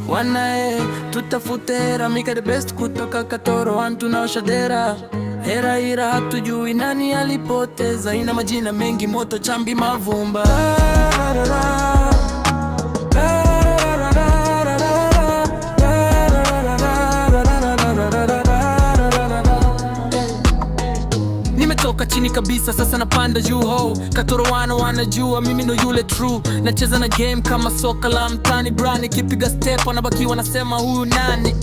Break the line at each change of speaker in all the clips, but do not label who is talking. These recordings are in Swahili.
Wanae tutafute hera, Mika the best kutoka Katoro, tunaosha dera. Hera ira hatujui nani alipoteza, ina majina mengi, moto, chambi, mavumba. Nimetoka chini kabisa, sasa napanda juu ho. Katoro wanajua mimi ndo yule true. Nacheza na game kama soka la mtani brani, kipiga step wanabaki wanasema huyu nani.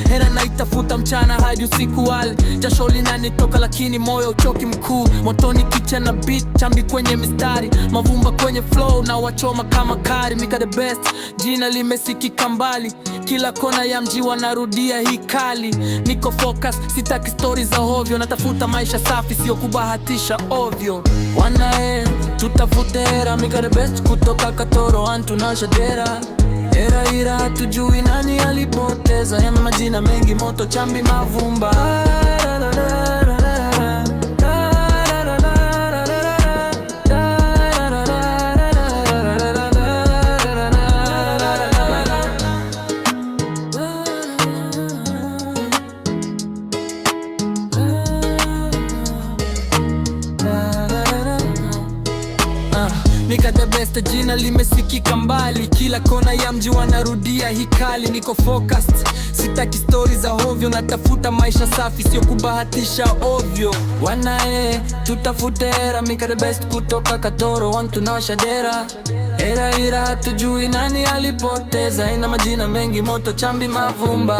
Hera naitafuta mchana hadi usiku wale. Jasho linanitoka lakini moyo uchoki mkuu. Motoni kicha na beat, chambi kwenye mistari, mavumba kwenye flow na wachoma kama kari. Mika the best, jina limesikika mbali, kila kona ya mji wanarudia hii kali. Niko focus, sitaki stories za hovyo, natafuta maisha safi, sio kubahatisha ovyo. Wanae tutafute hera, Mika the best kutoka Katoro, tunaosha dera. Hera ira hatujui nani alipoteza, yana majina mengi, moto, chambi, mavumba. Mika the best, jina limesikika mbali, kila kona ya mji wanarudia hii kali. Niko focused, sitaki stories za hovyo, natafuta maisha safi, sio kubahatisha ovyo. Wanae tutafute hera, Mika the best kutoka Katoro, tunaosha dera. Hera ira hatujui nani alipoteza, ina majina mengi, moto, chambi, mavumba.